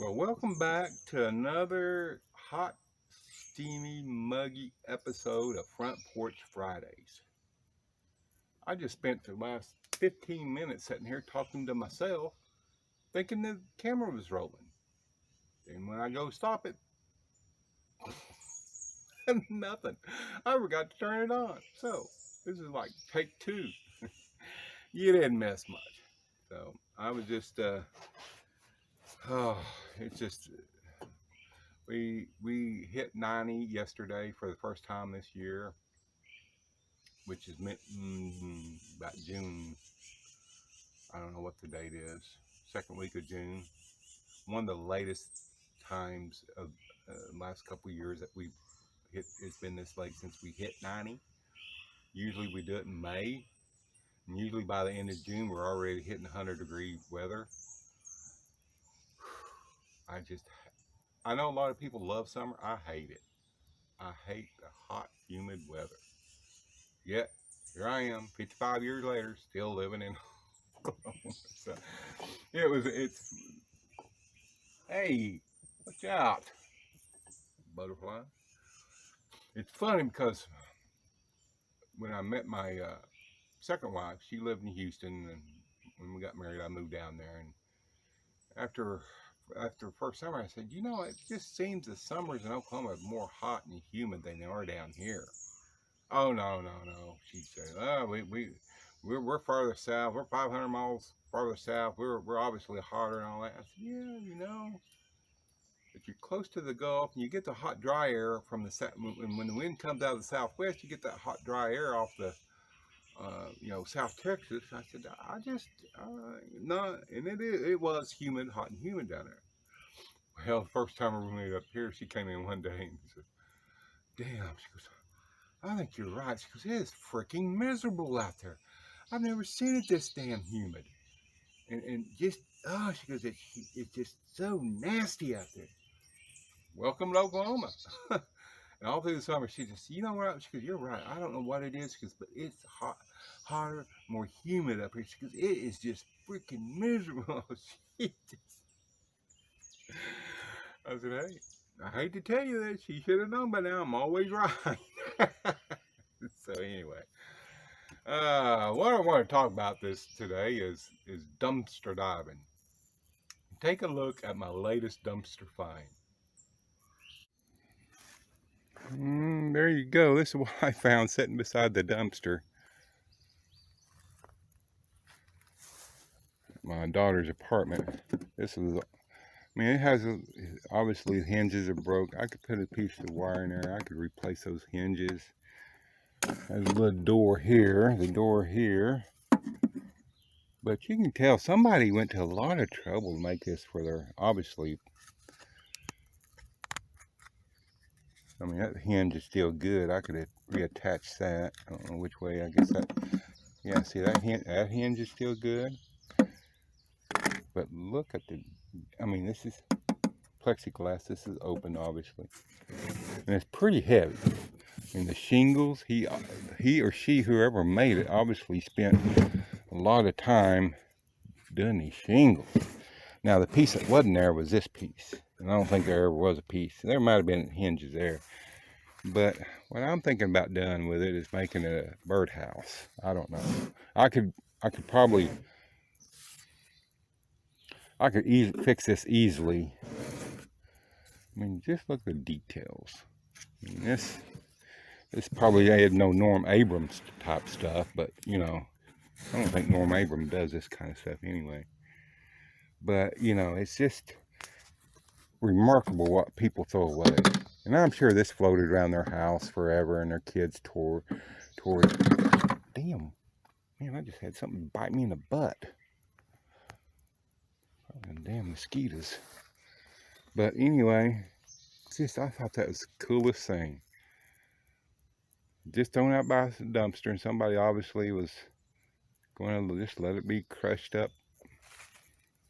Well, welcome back to another hot, steamy, muggy episode of Front Porch Fridays. I just spent the last 15 minutes sitting here talking to myself, thinking the camera was rolling. And when I go stop it, nothing. I forgot to turn it on. So, this is like take two. You didn't miss much. So, I was just, oh, it's just, we hit 90 yesterday for the first time this year, which is about June. I don't know what the date is. Second week of June. One of the latest times of last couple of years that we've hit. It's been this late since we hit 90. Usually we do it in May, and usually by the end of June we're already hitting 100-degree weather. I know a lot of people love summer. I hate it. I hate the hot, humid weather. Yet here I am, 55 years later, still living in Oklahoma. So it's hey, watch out, butterfly. It's funny because when I met my second wife, she lived in Houston, and when we got married, I moved down there. And after the first summer, I said, it just seems the summers in Oklahoma are more hot and humid than they are down here. Oh no, no, no, she'd say, oh, we're farther south. We're 500 miles farther south. We're obviously hotter and all that. I said, yeah. If you're close to the Gulf and you get the hot, dry air from the south, when the wind comes out of the southwest, you get that hot, dry air off the, South Texas. I said, no, and it was humid, hot and humid down there. Well, the first time we made up here, she came in one day and said, damn, she goes, I think you're right. She goes, it is freaking miserable out there. I've never seen it this damn humid. And just, she goes, it's just so nasty out there. Welcome to Oklahoma. And all through the summer, she just, she goes, you're right. I don't know what it is, but it's hotter, more humid up here. She goes, it is just freaking miserable. I said, hey, I hate to tell you that. She should have known by now. I'm always right. So anyway, what I want to talk about this today is dumpster diving. Take a look at my latest dumpster find. There you go. This is what I found sitting beside the dumpster. My daughter's apartment. It has, obviously the hinges are broke. I could put a piece of wire in there. I could replace those hinges. There's a little door here, the door here. But you can tell somebody went to a lot of trouble to make this for their, obviously. That hinge is still good. I could reattach that. I don't know which way. I guess that, yeah, see that hinge is still good. But look at this is plexiglass. This is open, obviously. And it's pretty heavy. And the shingles, he or she, whoever made it, obviously spent a lot of time doing these shingles. Now, the piece that wasn't there was this piece. And I don't think there ever was a piece. There might have been hinges there. But what I'm thinking about doing with it is making it a birdhouse. I don't know. I could fix this easily. Just look at the details. This probably had no Norm Abrams type stuff, but I don't think Norm Abrams does this kind of stuff anyway. But it's just remarkable what people throw away. And I'm sure this floated around their house forever, and their kids tore it. Damn, man! I just had something bite me in the butt. Damn mosquitoes. But anyway, I thought that was the coolest thing. Just thrown out by the dumpster, and somebody obviously was going to just let it be crushed up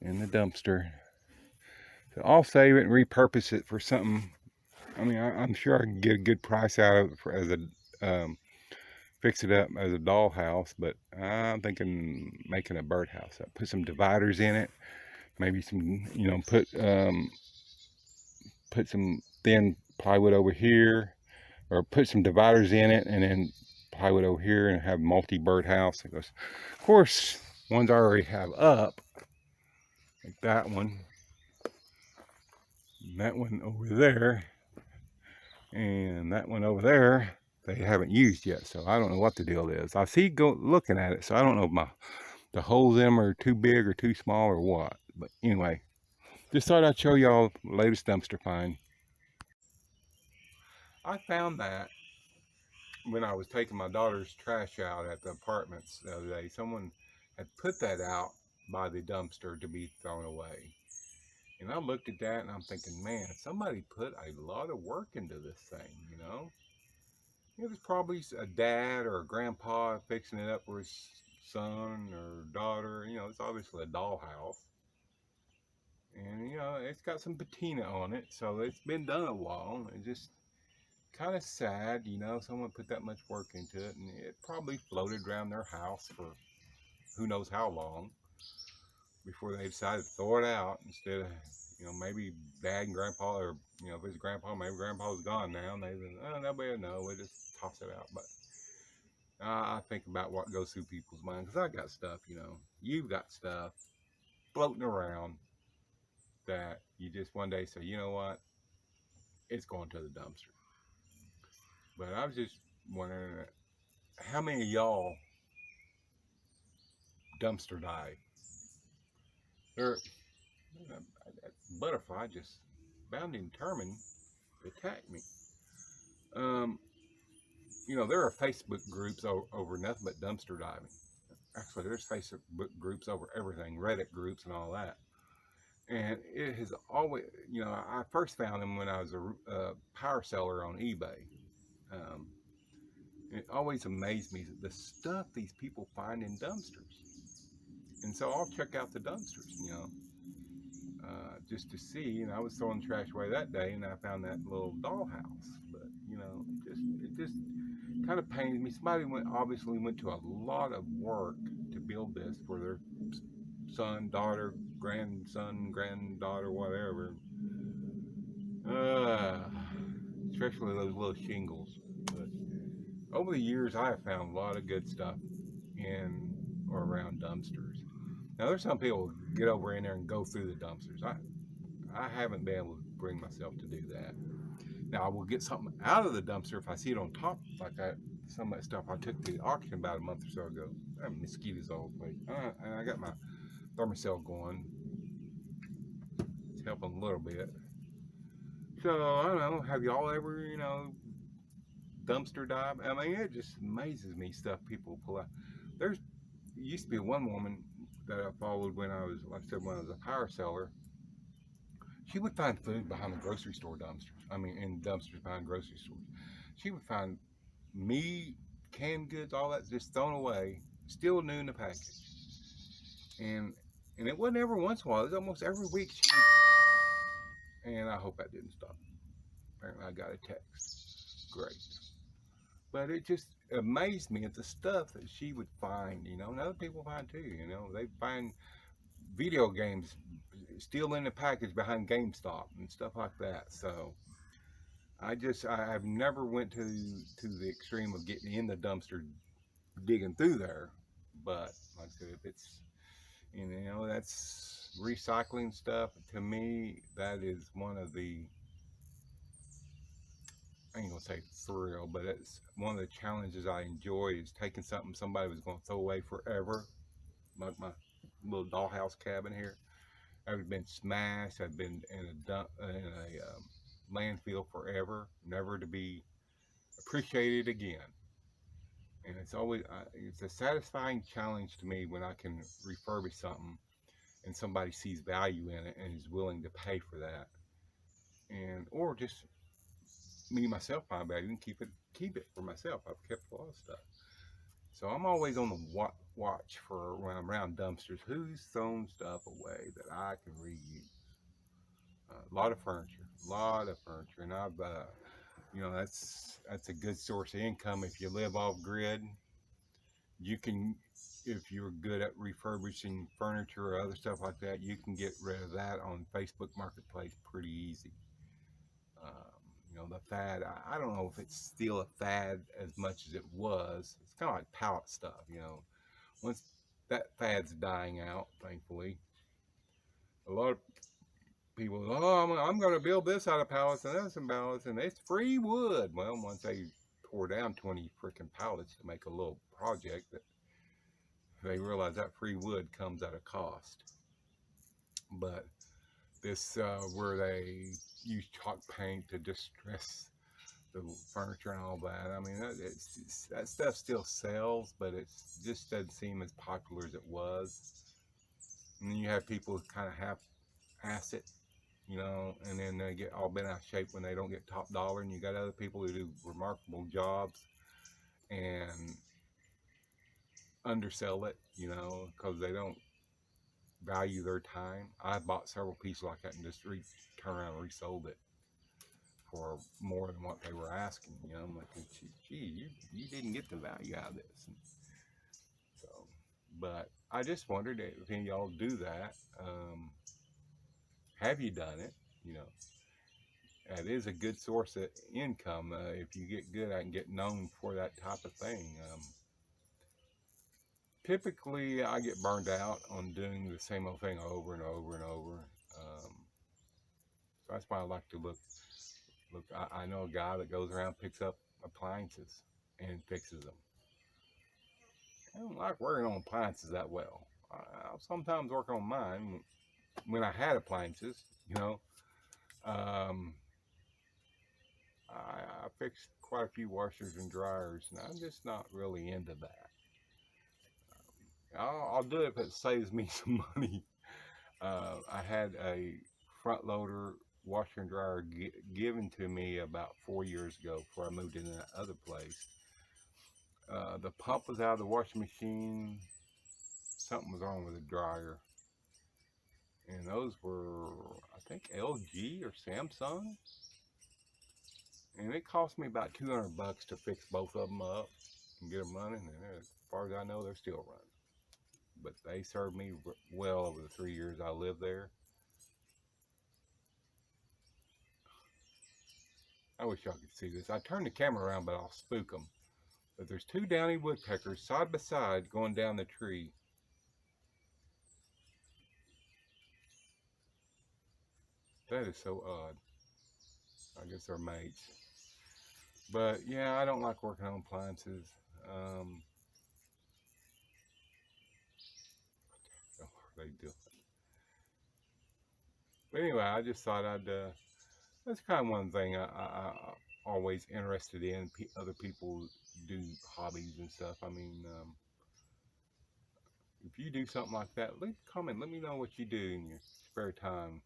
in the dumpster. So I'll save it and repurpose it for something. I'm sure I can get a good price out of it as a fix it up as a dollhouse, but I'm thinking making a birdhouse. I put some dividers in it, maybe some, put some thin plywood over here, or put some dividers in it, and then plywood over here, and have multi-bird house. Because, of course, ones I already have up, like that one, and that one over there, and that one over there, they haven't used yet. So I don't know what the deal is. I see looking at it, so I don't know if the holes in them are too big or too small or what. But anyway, just thought I'd show y'all the latest dumpster find. I found that when I was taking my daughter's trash out at the apartments the other day. Someone had put that out by the dumpster to be thrown away. And I looked at that and I'm thinking, man, somebody put a lot of work into this thing, you know? It was probably a dad or a grandpa fixing it up for his son or daughter. It's obviously a dollhouse. And, it's got some patina on it, so it's been done a while. It's just kind of sad, someone put that much work into it, and it probably floated around their house for who knows how long before they decided to throw it out instead of, maybe dad and grandpa, or, if it's grandpa, maybe grandpa's gone now, and they said, oh, nobody will know, we'll just toss it out. But I think about what goes through people's minds, because I got stuff, you've got stuff floating around that you just one day say, you know what, it's going to the dumpster. But I was just wondering, how many of y'all dumpster dive? There, that butterfly just bound and determined to attack me. Um, there are Facebook groups over nothing but dumpster diving. Actually, there's Facebook groups over everything, Reddit groups and all that. And it has always, I first found them when I was a power seller on eBay. Um, it always amazed me the stuff these people find in dumpsters. And so I'll check out the dumpsters, just to see. And I was throwing trash away that day, and I found that little dollhouse. But it just kind of pains me. Somebody obviously went to a lot of work to build this for their son, daughter, grandson, granddaughter, whatever. Uh, Especially those little shingles. But over the years, I have found a lot of good stuff in or around dumpsters. Now, there's some people who get over in there and go through the dumpsters. I haven't been able to bring myself to do that. Now, I will get something out of the dumpster if I see it on top, like some of that stuff I took to the auction about a month or so ago. I have mosquitoes all over the place. And I got my thermocell going. It's helping a little bit. So, I don't know, have y'all ever, dumpster dive? I mean, it just amazes me stuff people pull out. There used to be one woman that I followed when I was, like I said, when I was a power seller. She would find food behind the grocery store dumpsters. I mean, in dumpsters behind grocery stores. She would find meat, canned goods, all that just thrown away, still new in the package. And it wasn't every once in a while. It was almost every week. And I hope that didn't stop. Apparently, I got a text. Great. But it just amazed me at the stuff that she would find, and other people find too, they find video games still in the package behind GameStop and stuff like that. So I've never went to the extreme of getting in the dumpster, digging through there. But like I said, if it's, that's recycling stuff, to me, that is one of the, I ain't gonna say thrill, but it's one of the challenges I enjoy, is taking something somebody was gonna throw away forever, like my little dollhouse cabin here. I've been smashed. I've been in a landfill forever, never to be appreciated again. And it's a satisfying challenge to me when I can refurbish something and somebody sees value in it and is willing to pay for that, and or just me myself find value and keep it for myself. I've kept a lot of stuff, so I'm always on the watch for, when I'm around dumpsters, who's thrown stuff away that I can reuse. A lot of furniture, and I've that's a good source of income if you live off grid. You can if you're good at refurbishing furniture or other stuff like that, you can get rid of that on Facebook Marketplace pretty easy. The fad, I don't know if it's still a fad as much as it was. It's kind of like pallet stuff. Once that fad's dying out, thankfully, a lot of people, oh, I'm going to build this out of pallets and that's in pallets and it's free wood. Well, once they tore down 20 freaking pallets to make a little project, that they realize that free wood comes at a cost. But this, where they use chalk paint to distress the furniture and all that. I mean, that stuff still sells, but it just doesn't seem as popular as it was. And then you have people who kind of half-ass it, and then they get all bent out of shape when they don't get top dollar. And you got other people who do remarkable jobs and undersell it, because they don't value their time. I bought several pieces like that and just turned around and resold it for more than what they were asking. I'm like, gee, you didn't get the value out of this. And so, but I just wondered if any of y'all do that. Have you done it? It is a good source of income. If you get good at and get known for that type of thing. Typically, I get burned out on doing the same old thing over and over and over. So that's why I like to look. I know a guy that goes around, picks up appliances and fixes them. I don't like working on appliances that well. I'll sometimes work on mine when I had appliances, Um, I fixed quite a few washers and dryers, and I'm just not really into that. I'll do it if it saves me some money. I had a front loader washer and dryer given to me about 4 years ago before I moved into that other place. The pump was out of the washing machine. Something was wrong with the dryer. And those were, I think, LG or Samsung. And it cost me about $200 to fix both of them up and get them running. And as far as I know, they're still running. But they served me well over the 3 years I lived there. I wish y'all could see this. I turned the camera around, but I'll spook them. But there's two downy woodpeckers side by side going down the tree. That is so odd. I guess they're mates. But yeah, I don't like working on appliances. What are they doing? But anyway, I just thought that's kind of one thing I always interested in. Other people do hobbies and stuff. I mean, if you do something like that, leave a comment. Let me know what you do in your spare time.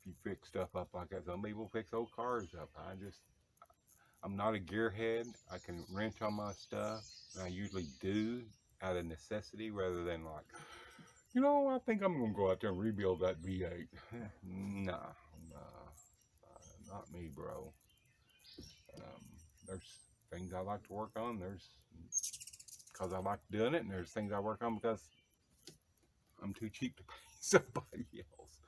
If you fix stuff up like that, some people fix old cars up. I'm not a gearhead. I can wrench on my stuff, and I usually do out of necessity rather than like, I think I'm gonna go out there and rebuild that V8. Nah, not me, bro. There's things I like to work on. There's because I like doing it, and there's things I work on because I'm too cheap to pay somebody else.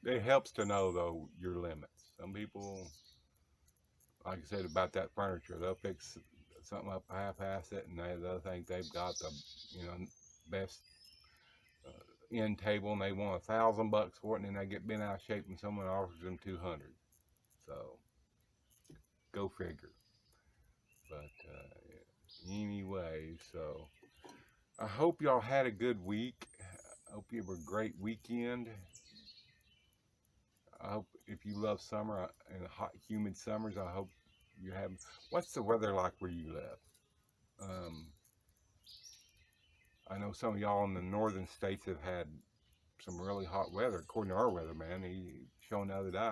It helps to know though your limits. Some people, like I said about that furniture, they'll fix something up half-ass it, and they'll think they've got the best end table, and they want $1,000 for it, and then they get bent out of shape, and someone offers them 200. So go figure. But anyway, so I hope y'all had a good week. I hope you have a great weekend. I hope if you love summer and hot, humid summers, I hope you have. What's the weather like where you live? I know some of y'all in the northern states have had some really hot weather. According to our weatherman, he showing the other day,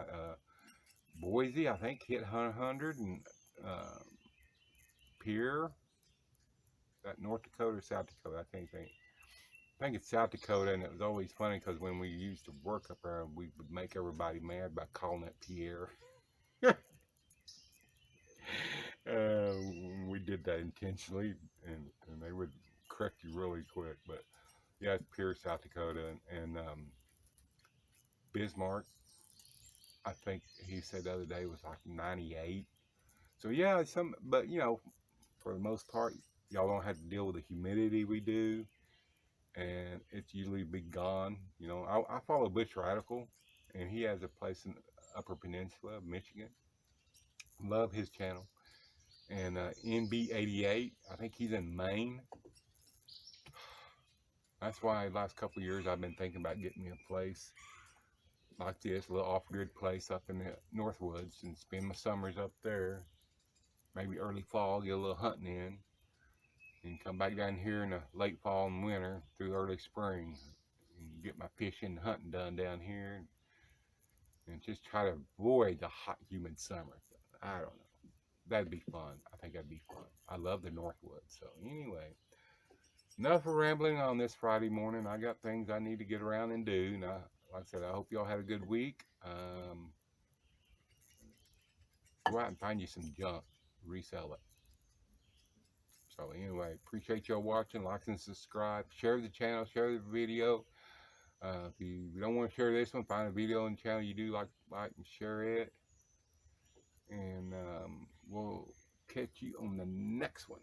Boise, I think, hit 100, and Pierre, that North Dakota or South Dakota, I can't think. I think it's South Dakota, and it was always funny because when we used to work up there, we would make everybody mad by calling it Pierre. We did that intentionally, and they would correct you really quick. But yeah, it's Pierce, South Dakota, and Bismarck. I think he said the other day was like 98. So yeah, but for the most part, y'all don't have to deal with the humidity we do, and it's usually be gone. I follow Butch Radical, and he has a place in the Upper Peninsula of Michigan. Love his channel. And NB88, I think he's in Maine. That's why the last couple of years I've been thinking about getting me a place like this, a little off-grid place up in the Northwoods, and spend my summers up there. Maybe early fall, get a little hunting in, and come back down here in the late fall and winter through early spring, and get my fishing and hunting done down here, and just try to avoid the hot, humid summer. I don't know. That'd be fun. I think that'd be fun. I love the Northwoods. So anyway, enough of rambling on this Friday morning. I got things I need to get around and do. Now, like I said, I hope y'all had a good week. Go out and find you some junk, resell it. So anyway, appreciate y'all watching. Like and subscribe. Share the channel. Share the video. If you don't want to share this one, find a video on the channel you do like and share it. And we'll catch you on the next one.